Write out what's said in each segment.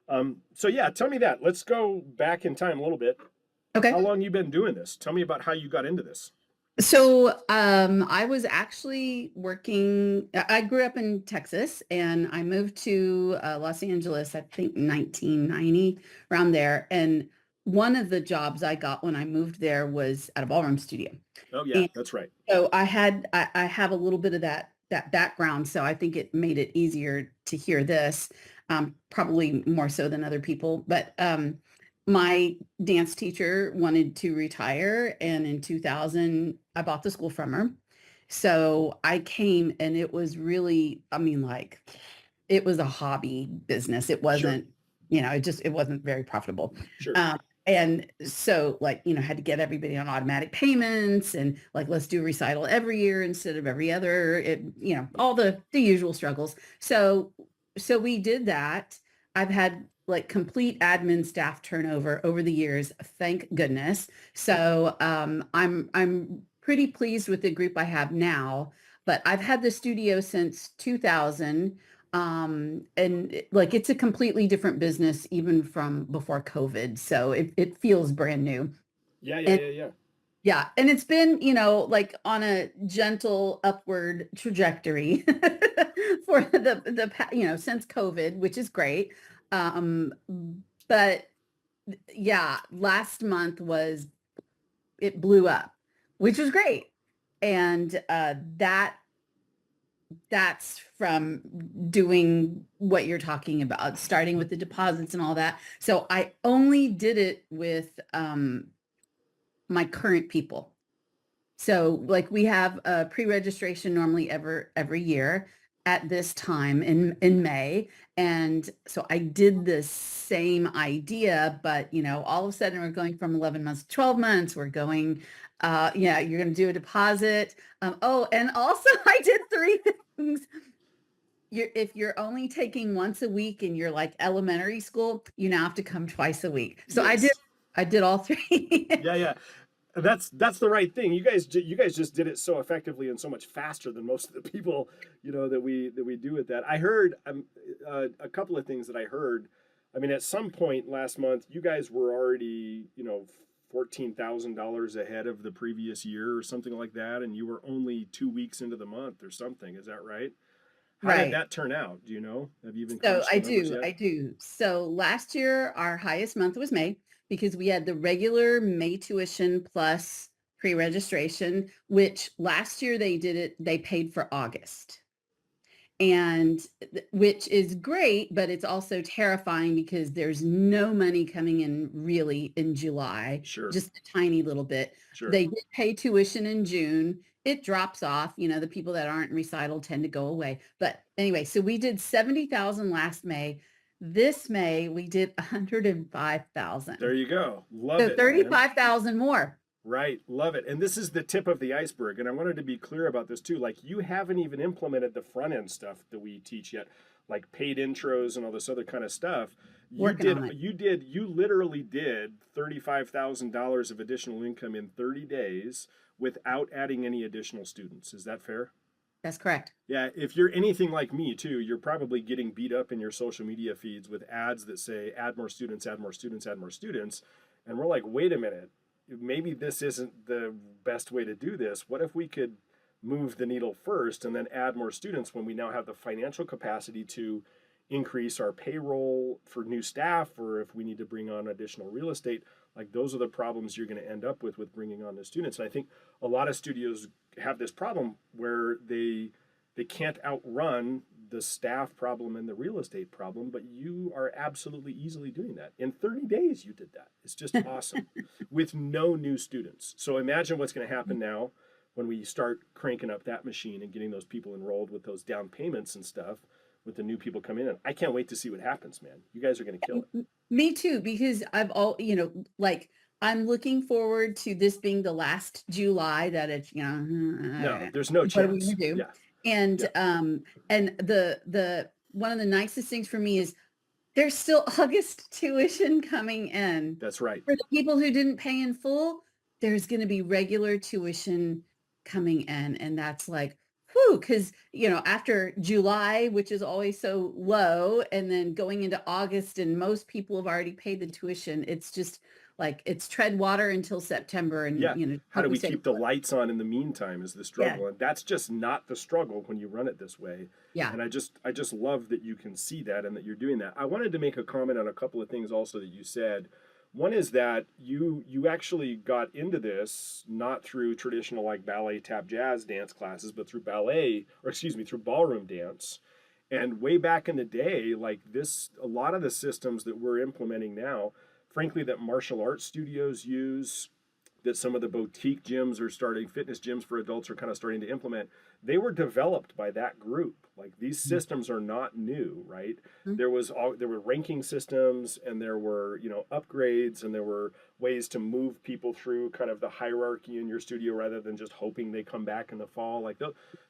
So yeah, tell me that. Let's go back in time a little bit. How Okay. long you been doing this? Tell me about how you got into this. So, I was actually working. I grew up in Texas and I moved to Los Angeles, I think 1990, around there. And one of the jobs I got when I moved there was at a ballroom studio. Oh yeah, And that's right. so I have a little bit of that background. So I think it made it easier to hear this, probably more so than other people. But my dance teacher wanted to retire, and in 2000 I bought the school from her. So I came, and it was really, I mean, like, it was a hobby business. It Sure, wasn't, it wasn't very profitable. sure. And so, like, had to get everybody on automatic payments, and like, let's do a recital every year instead of every other. All the usual struggles. So we did that. I've had like complete admin staff turnover over the years, thank goodness. So I'm pretty pleased with the group I have now. But I've had the studio since 2000, like, it's a completely different business even from before COVID. So it feels brand new. Yeah, yeah, And yeah, yeah. yeah, and it's been, like, on a gentle upward trajectory for since COVID, which is great. Um, but yeah, last month it blew up, which was great. And that's from doing what you're talking about, starting with the deposits and all that. So I only did it with my current people. So, like, we have a pre-registration normally every year at this time in May. And so I did the same idea, but all of a sudden we're going from 11 months to 12 months. We're going, yeah, you're going to do a deposit. Oh, and also I did three things. If you're only taking once a week in your, like, elementary school, you now have to come twice a week. So Yes. I did all three. Yeah, yeah. That's the right thing. You guys just did it so effectively and so much faster than most of the people, that we do with that. I heard a couple of things that I heard. I mean, at some point last month, you guys were already, $14,000 ahead of the previous year or something like that, and you were only 2 weeks into the month or something. Is that right? How did Right. that turn out? Do you know? Have you even So crunched the numbers yet? I do. So last year, our highest month was May because we had the regular May tuition plus pre-registration, which last year they paid for August. And which is great, but it's also terrifying because there's no money coming in really in July, Sure, just a tiny little bit. sure. They did pay tuition in June. It drops off. The people that aren't recital tend to go away. But anyway, so we did 70,000 last May. This May we did There 105,000. you go. Love So it, man. 35,000 more. Right, love it. And this is the tip of the iceberg. And I wanted to be clear about this too. Like, you haven't even implemented the front end stuff that we teach yet, like paid intros and all this other kind of stuff. You Working did, on it. you literally did $35,000 of additional income in 30 days without adding any additional students. Is that fair? That's correct. Yeah, if you're anything like me too, you're probably getting beat up in your social media feeds with ads that say add more students, add more students, add more students. And we're like, wait a minute, maybe this isn't the best way to do this. What if we could move the needle first and then add more students when we now have the financial capacity to increase our payroll for new staff, or if we need to bring on additional real estate? Like, those are the problems you're going to end up with bringing on the students. And I think a lot of studios have this problem where they can't outrun the staff problem and the real estate problem, but you are absolutely easily doing that. In 30 days, you did that. It's just awesome with no new students. So imagine what's going to happen now when we start cranking up that machine and getting those people enrolled with those down payments and stuff with the new people coming in. I can't wait to see what happens, man. You guys are going to kill it. Me too, because like, I'm looking forward to this being the last July that it's, No, there's no what are we gonna chance. do? Yeah, And yeah. the one of the nicest things for me is there's still August tuition coming in. That's right. For the people who didn't pay in full, there's going to be regular tuition coming in, and that's like, whew, because after July, which is always so low, and then going into August, and most people have already paid the tuition. It's just like it's tread water until September, and Yeah. How what do we we say, keep the lights on in the meantime is the yeah, struggle. And that's just not the struggle when you run it this way. yeah. And I just love that you can see that and that you're doing that. I wanted to make a comment on a couple of things also that you said. One is that you actually got into this not through traditional like ballet, tap, jazz dance classes, but through ballet, or excuse me, through ballroom dance. And way back in the day, like this, a lot of the systems that we're implementing now, frankly, that martial arts studios use, that some of the boutique gyms are starting, fitness gyms for adults are kind of starting to implement, they were developed by that group. Like these systems are not new, right? Mhm. There were ranking systems, and there were upgrades, and there were ways to move people through kind of the hierarchy in your studio rather than just hoping they come back in the fall. Like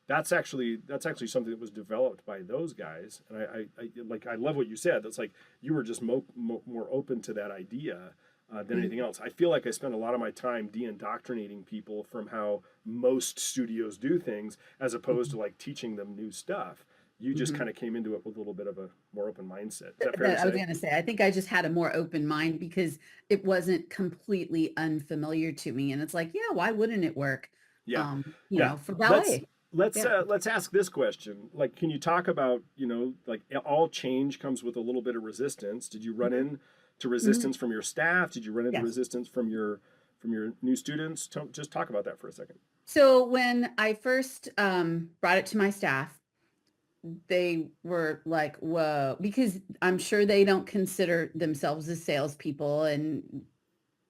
that's actually something that was developed by those guys. And I love what you said. That's like you were just more open to that idea than anything else. I feel like I spend a lot of my time de-indoctrinating people from how most studios do things, as opposed to like teaching them new stuff. You just Mhm. kind of came into it with a little bit of a more open mindset. Is that fair to That I was say? going to say, I think I just had a more open mind because it wasn't completely unfamiliar to me. And it's like, yeah, why wouldn't it work? Yeah, yeah. For Let's ballet. let's Yeah. uh, let's ask this question. Like, can you talk about like all change comes with a little bit of resistance? Did you run Mhm. into Mhm. resistance from your staff? Did you run into Yes. resistance from your new students? Just talk about that for a second. So when I first brought it to my staff, they were like, whoa, because I'm sure they don't consider themselves as salespeople. And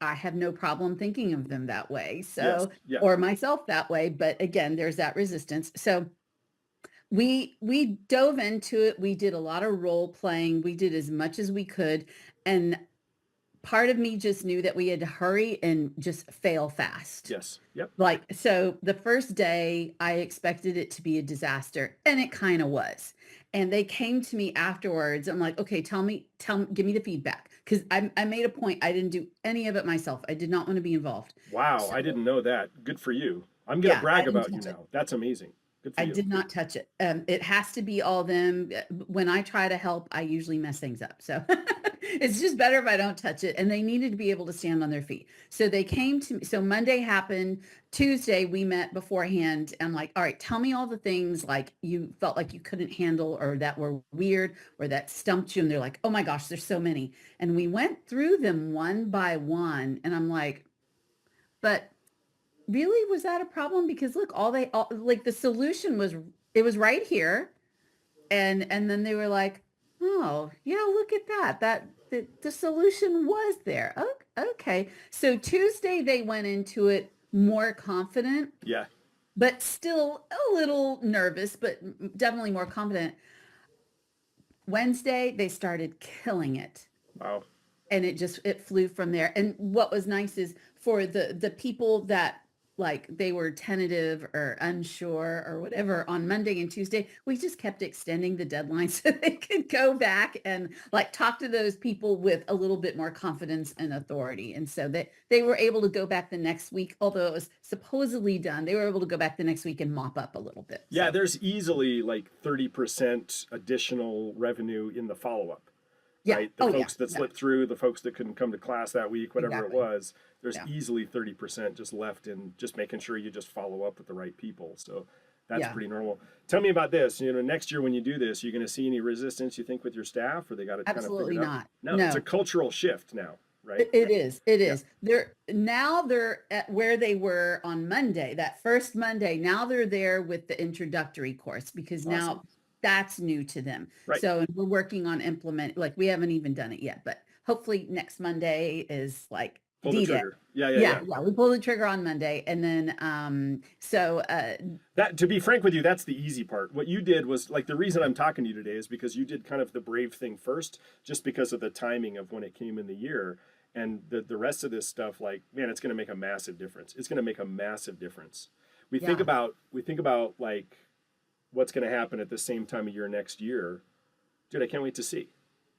I have no problem thinking of them that way. Yes. So, Yeah. or myself that way. But again, there's that resistance. So we dove into it. We did a lot of role playing. We did as much as we could. And part of me just knew that we had to hurry and just fail fast. Yes. Yep. Like, so the first day I expected it to be a disaster, and it kind of was. And they came to me afterwards. I'm like, okay, give me the feedback. Cause I made a point. I didn't do any of it myself. I did not want to be involved. Wow, So I didn't know that. Good for you. I'm gonna yeah, I brag didn't about you touch it. now. That's amazing. Good for I you. did not touch it. It has to be all them. When I try to help, I usually mess things up. So it's just better if I don't touch it. And they needed to be able to stand on their feet. So they came to me. So Monday happened. Tuesday, we met beforehand. I'm like, all right, tell me all the things like you felt like you couldn't handle or that were weird or that stumped you. And they're like, oh my gosh, there's so many. And we went through them one by one. And I'm like, but really, was that a problem? Because look, like the solution was it was right here. And then they were like, oh yeah, look at that. The solution was there. Okay. So Tuesday they went into it more confident, Yeah. but still a little nervous, but definitely more confident. Wednesday they started killing it. Wow. And it flew from there. And what was nice is for the people that like they were tentative or unsure or whatever on Monday and Tuesday, we just kept extending the deadline so they could go back and like talk to those people with a little bit more confidence and authority. And so they were able to go back the next week, although it was supposedly done, they were able to go back the next week and mop up a little bit. Yeah, So there's easily like 30% additional revenue in the follow-up, yeah. right? The Oh yeah. folks that Yeah, slipped through, the folks that couldn't come to class that week, whatever it exactly. was, there's Yeah. easily 30% just left in just making sure you just follow up with the right people. So that's Yeah. pretty normal. Tell me about this. Next year when you do this, you're going to see any resistance you think with your staff, or they got it kind of figured Absolutely out? not. No, it's a No. cultural shift now, right? It is. It Yeah, is. They're at where they were on Monday, that first Monday. Now they're there with the introductory course because awesome. now that's new to them. Right. So and we're working on like we haven't even done it yet, but hopefully next Monday is like Pull the D-Day. trigger. Yeah, yeah, Yeah, yeah. yeah, we pull the trigger on Monday and then That, to be frank with you, that's the easy part. What you did was like the reason I'm talking to you today is because you did kind of the brave thing first, just because of the timing of when it came in the year. And the rest of this stuff, like, man, it's going to make a massive difference. It's going to make a massive difference. yeah. We think about like what's going to happen at the same time of year next year. Dude, I can't wait to see,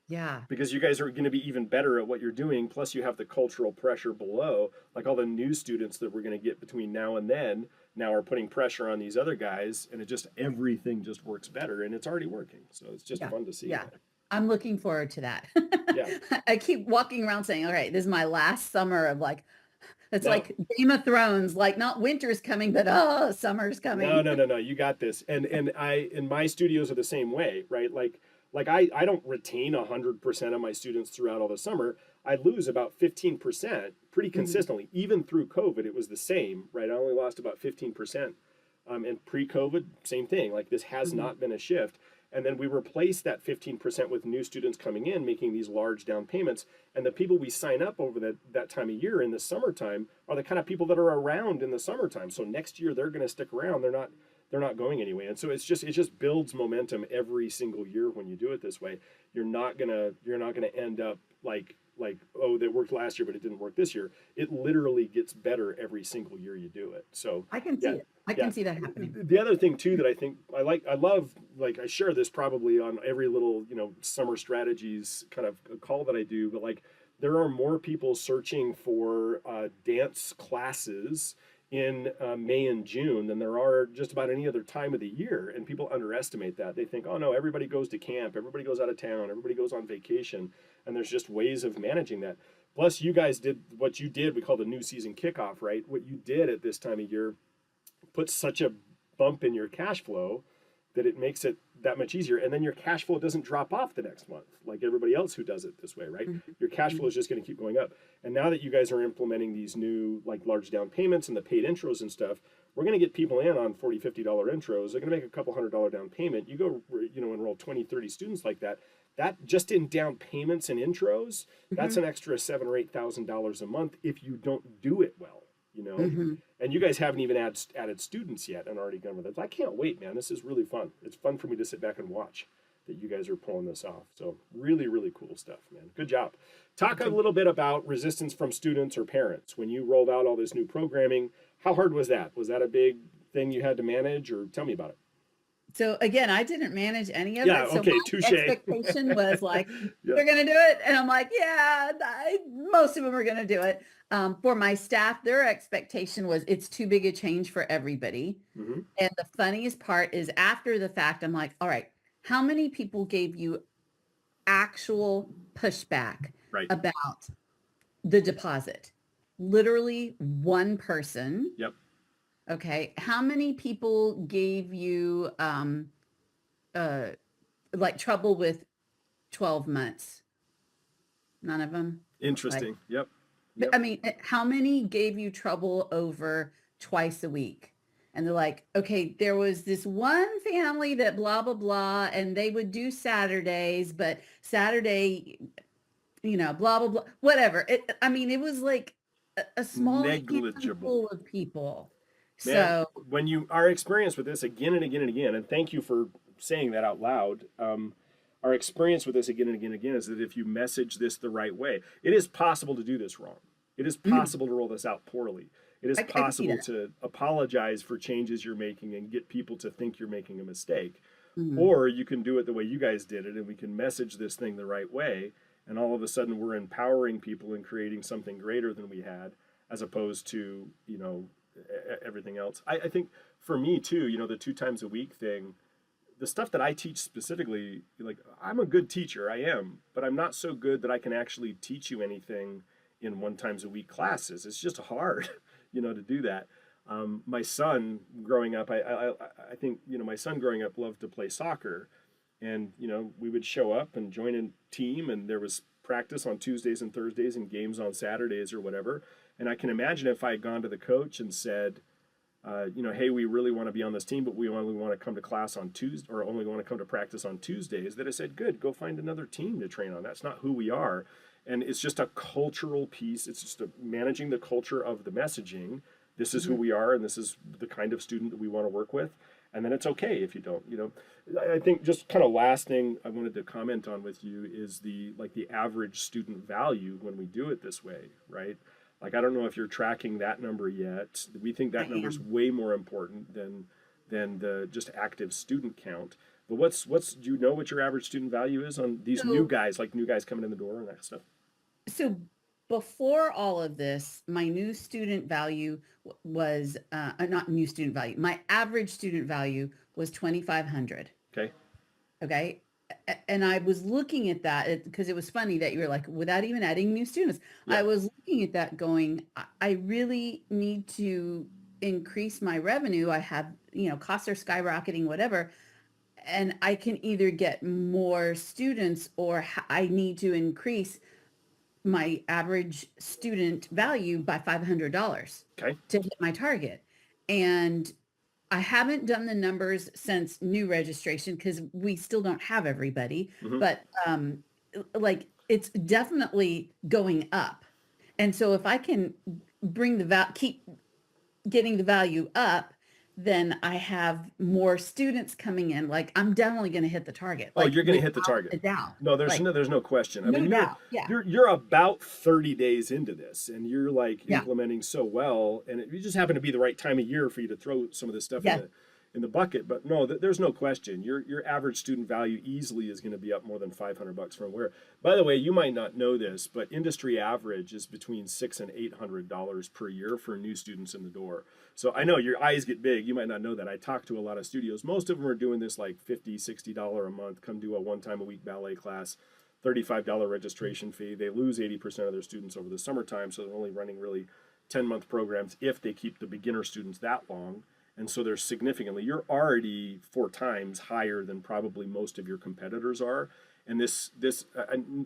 Yeah. because you guys are going to be even better at what you're doing. Plus, you have the cultural pressure below, like all the new students that we're going to get between now and then. now are putting pressure on these other guys, and it just everything just works better, and it's already working. So it's just Yeah. fun to see. Yeah. I'm looking forward to that. Yeah. I keep walking around saying, all right, this is my last summer of like, it's No, like Game of Thrones, like not winter's coming, but oh, summer's no, coming. no, no, no. You got this. And I in my studios are the same way, right? Like I don't retain 100% of my students throughout all the summer. I lose about 15% pretty Mhm. consistently. Even through COVID, it was the same, right? I only lost about 15%. And pre-COVID, same thing. Like this has Mhm. not been a shift. And then we replace that 15% with new students coming in, making these large down payments. And the people we sign up over that time of year in the summertime are the kind of people that are around in the summertime. So next year they're going to stick around. They're not going anyway. And so it just builds momentum every single year when you do it this way. You're not gonna end up like oh, that worked last year but it didn't work this year. It literally gets better every single year you do it. So I can see yeah, it. I yeah. can see that happening. The other thing too that I think I love, like I share this probably on every little, summer strategies kind of call that I do, but like there are more people searching for dance classes in May and June than there are just about any other time of the year. And people underestimate that. They think, oh no, everybody goes to camp, everybody goes out of town, everybody goes on vacation, and there's just ways of managing that. Plus, you guys did what you did, we call the new season kickoff, right? What you did at this time of year puts such a bump in your cash flow that it makes it that much easier. And then your cash flow doesn't drop off the next month like everybody else who does it this way, right? Mhm. Your cash flow Mhm. is just going to keep going up. And now that you guys are implementing these new like large down payments and the paid intros and stuff, we're going to get people in on $40, $50 intros. They're going to make a couple $100 down payment. You go, enroll 20, 30 students like that. That just in down payments and intros, that's Mhm. an extra $7,000 or $8,000 a month if you don't do it well, Mhm. and you guys haven't even added students yet and already gone with it. I can't wait, man. This is really fun. It's fun for me to sit back and watch that you guys are pulling this off. So really, really cool stuff, man. Good job. Talk a Okay. little bit about resistance from students or parents when you rolled out all this new programming. How hard was that? Was that a big thing you had to manage, or tell me about it? So again, I didn't manage any of Yeah. it. So Okay. my Touche. expectation was like, Yeah. they're going to do it. And I'm like, yeah, most of them are going to do it. For my staff, their expectation was it's too big a change for everybody. Hmm. And the funniest part is after the fact, I'm like, all right, how many people gave you actual pushback Right. about the deposit? Literally one person. Yep. Okay. How many people gave you uh like trouble with 12 months? None of them. Like, Interesting. Yep. but, Yep. I mean, how many gave you trouble over twice a week? And they're like, okay, there was this one family that blah, blah, blah, and they would do Saturdays, but Saturday, blah, blah, blah, whatever. I mean, it was like a small Negligible. handful of people. Man, So, when you our experience with this again and again and again, and thank you for saying that out loud. Our experience with this again and again and again is that if you message this the right way, it is possible to do this wrong. It is mhm, possible to roll this out poorly. It is I can see possible that. to apologize for changes you're making and get people to think you're making a mistake. Mhm. Or you can do it the way you guys did it, and we can message this thing the right way, and all of a sudden we're empowering people and creating something greater than we had, as opposed to everything else. I think for me too, the 2 times a week thing, the stuff that I teach specifically, like I'm a good teacher, I am, but I'm not so good that I can actually teach you anything in 1 times a week classes. It's just hard, to do that. My son growing up, I think my son growing up loved to play soccer, and we would show up and join a team, and there was practice on Tuesdays and Thursdays and games on Saturdays or whatever. And I can imagine if I had gone to the coach and said, hey, we really want to be on this team, but we only want to come to class on Tuesday, or only want to come to practice on Tuesdays, that I said, good, go find another team to train on. That's not who we are. And it's just a cultural piece. It's just managing the culture of the messaging. This is who Mhm. we are, and this is the kind of student that we want to work with. And then it's okay if you don't. I think just kind of last thing I wanted to comment on with you is the average student value when we do it this way, right? Like I don't know if you're tracking that number yet. We think I that number is am. way more important than the just active student count. But what's do you know what your average student value is on these new So, guys, like new guys coming in the door and that stuff? so before all of this, my new student value was not new student value. My average student value was 2,500. Okay. Okay. And I was looking at that because it was funny that you were like, without even adding new students, Yeah. I was looking at that going, I really need to increase my revenue. I have, costs are skyrocketing, whatever. And I can either get more students or I need to increase my average student value by $500 Okay. to hit my target. And I haven't done the numbers since new registration because we still don't have everybody, Mhm. but like it's definitely going up. And so if I can bring keep getting the value up, then I have more students coming in. Like I'm definitely going to hit the target. Oh, Like you're going to hit the without a target. doubt. No, there's Like there's no question. I no mean, doubt. Yeah. you're about 30 days into this, and you're like Yeah. implementing so well, and it just happened to be the right time of year for you to throw some of this stuff Yeah. in the bucket. But no, there's no question. Your average student value easily is going to be up more than $500 from where. By the way, you might not know this, but industry average is between $600 and $800 per year for new students in the door. So I know your eyes get big. You might not know that. I talk to a lot of studios. Most of them are doing this like $50, $60 a month. Come do a one-time a week ballet class, $35 registration fee. They lose 80% of their students over the summertime, so they're only running really 10-month programs if they keep the beginner students that long. And so they're significantly, you're already 4 times higher than probably most of your competitors are. And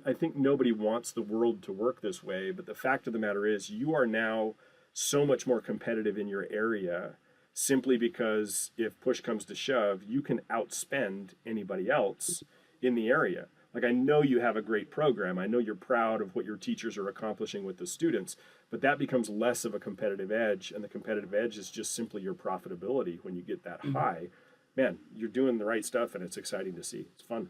I think nobody wants the world to work this way, but the fact of the matter is you are now so much more competitive in your area simply because if push comes to shove, you can outspend anybody else in the area. Like I know you have a great program. I know you're proud of what your teachers are accomplishing with the students, but that becomes less of a competitive edge, and the competitive edge is just simply your profitability when you get that high. Man, you're doing the right stuff and it's exciting to see. It's fun.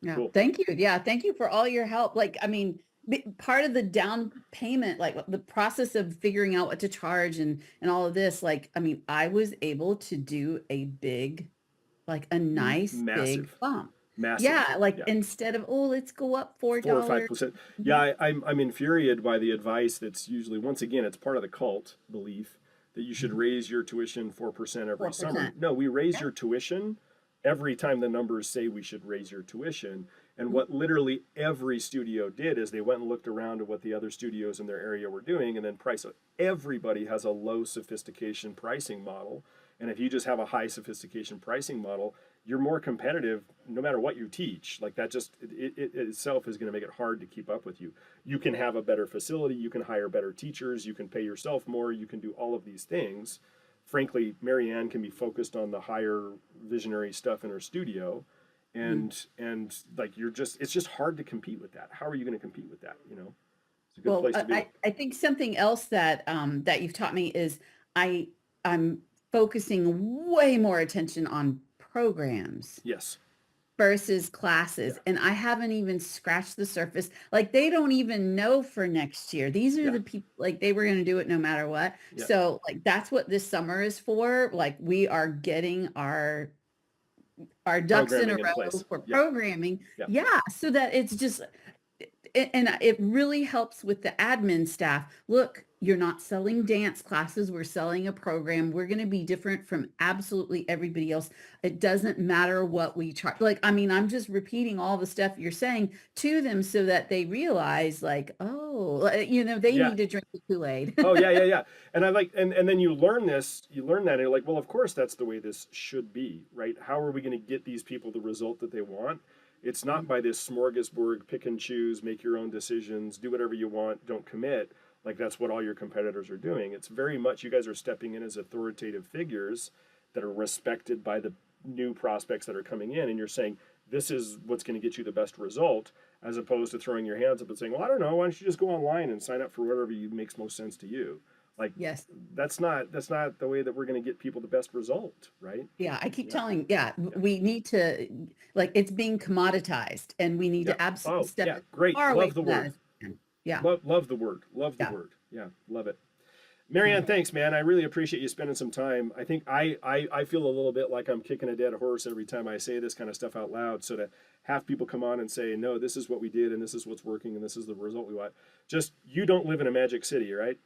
Yeah. Cool. Thank you. Yeah. Thank you for all your help. Like, I mean, part of the down payment, like the process of figuring out what to charge and all of this, like, I mean, I was able to do a nice big Massive. bump. Massive. Yeah. Like Yeah. instead of, oh, let's go up $4. 4 or 5%. Yeah, I'm infuriated by the advice that's usually, once again, it's part of the cult belief that you should raise your tuition 4% every 4%. summer. No, we raise Yeah. your tuition every time the numbers say we should raise your tuition. And what literally every studio did is they went and looked around at what the other studios in their area were doing and then price it. Everybody has a low sophistication pricing model. And if you just have a high sophistication pricing model, you're more competitive no matter what you teach. Like that just it itself is going to make it hard to keep up with you. You can have a better facility, you can hire better teachers, you can pay yourself more, you can do all of these things. Frankly, Marianne can be focused on the higher visionary stuff in her studio, and like it's just hard to compete with that. How are you going to compete with that? It's a good place to be. I think something else that that you've taught me is I'm focusing way more attention on programs Yes. versus classes. And I haven't even scratched the surface. Like they don't even know for next year. These are the people, like they were going to do it no matter what. Yeah. So like that's what this summer is for. Like we are getting our ducks in a row for programming. Yeah. So that it's just, and it really helps with the admin staff. Look, you're not selling dance classes. We're selling a program. We're going to be different from absolutely everybody else. It doesn't matter what we charge. Like, I mean, I'm just repeating all the stuff you're saying to them so that they realize like, oh, they need to drink the Kool-Aid. Oh yeah. And I like, and then you learn that and you're like, well, of course that's the way this should be, right? How are we going to get these people the result that they want? It's not by this smorgasbord, pick and choose, make your own decisions, do whatever you want, don't commit. Like that's what all your competitors are doing. It's very much you guys are stepping in as authoritative figures that are respected by the new prospects that are coming in. And you're saying, this is what's going to get you the best result, as opposed to throwing your hands up and saying, well, I don't know, why don't you just go online and sign up for whatever makes most sense to you? Like, yes, that's not the way that we're going to get people the best result, right? Yeah, I keep telling, we need to, like, it's being commoditized and we need to absolutely step great. far away Love the from word. that. Yeah. Love the word. Love the word. Yeah, love it. Marianne, thanks, man. I really appreciate you spending some time. I think I feel a little bit like I'm kicking a dead horse every time I say this kind of stuff out loud. So to have people come on and say, no, this is what we did and this is what's working and this is the result we want. Just, you don't live in a magic city, right?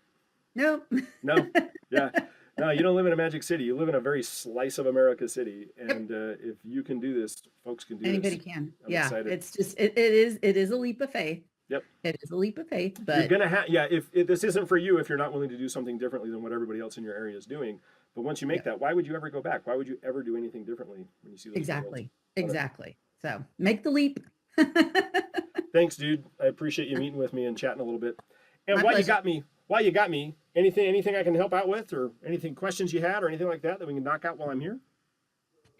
No. No. Yeah. No, you don't live in a magic city. You live in a very slice of America city. Yep. And if you can do this, folks can do Anybody this. can. I'm Yeah. excited. It's just, it is a leap of faith. Yep. It is a leap of faith, You're but gonna have, yeah, if this isn't for you, if you're not willing to do something differently than what everybody else in your area is doing, but once you make yeah, that, why would you ever go back? Why would you ever do anything differently when you see those results? exactly. Love it. Exactly. So make the leap. Thanks, dude. I appreciate you meeting with me and chatting a little bit. And My while pleasure. you got me, anything I can help out with, or anything questions you had, or anything like that we can knock out while I'm here?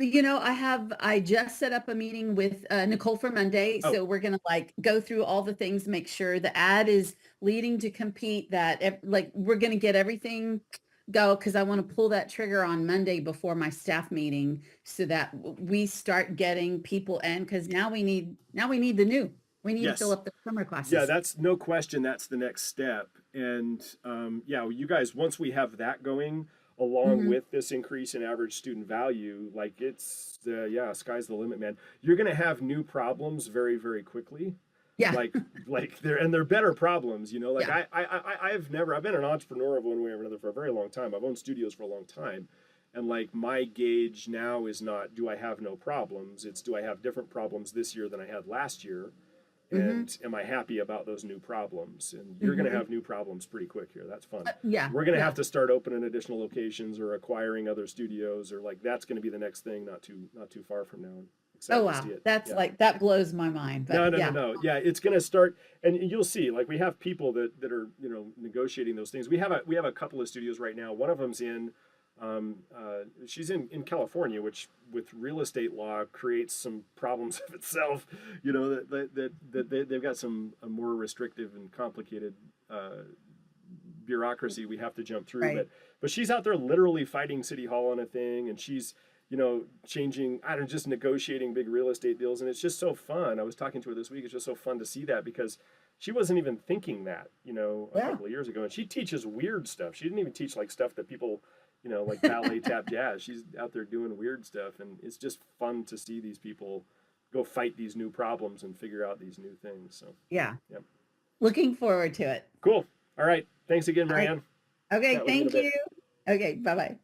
I just set up a meeting with Nicole for Monday. Oh, So we're going to like go through all the things, make sure the ad is leading to compete, that like we're going to get everything go, because I want to pull that trigger on Monday before my staff meeting so that we start getting people in, because now we need we need to fill yes. up the summer Yeah, classes. that's no question. That's the next step. And yeah, you guys, once we have that going, along Hmm. with this increase in average student value, like it's yeah, sky's the limit, man. You're gonna have new problems very, very quickly. Yeah. Like they're better problems, you know. Like Yeah. I've been an entrepreneur of one way or another for a very long time. I've owned studios for a long time. And like my gauge now is not, do I have no problems? It's, do I have different problems this year than I had last year? Hmm. And am I happy about those new problems? And you're going to Hmm. have new problems pretty quick here. That's fun. Yeah. We're going to Yeah. have to start opening additional locations or acquiring other studios, or like that's going to be the next thing not too far from now. Oh, Excited to wow. see it. That's Yeah. like, that blows my mind, but No, no, no, yeah. no. Yeah, it's going to start, and you'll see. Like we have people that are negotiating those things. We have a couple of studios right now. One of them's in she's in California, which with real estate law creates some problems of itself. You know they've got some a more restrictive and complicated bureaucracy we have to jump through. Right. But she's out there literally fighting City Hall on a thing, and she's changing, I don't know, just negotiating big real estate deals, and it's just so fun. I was talking to her this week. It's just so fun to see that, because she wasn't even thinking that, a Yeah. couple of years ago. And she teaches weird stuff. She didn't even teach like stuff that people, like ballet, tap, jazz. She's out there doing weird stuff, and it's just fun to see these people go fight these new problems and figure out these new things. So, Yeah. yep. Looking forward to it. Cool. All right. Thanks again, All right. Marianne. Okay. Chat with you in a Thank bit. you. Okay. Bye-bye.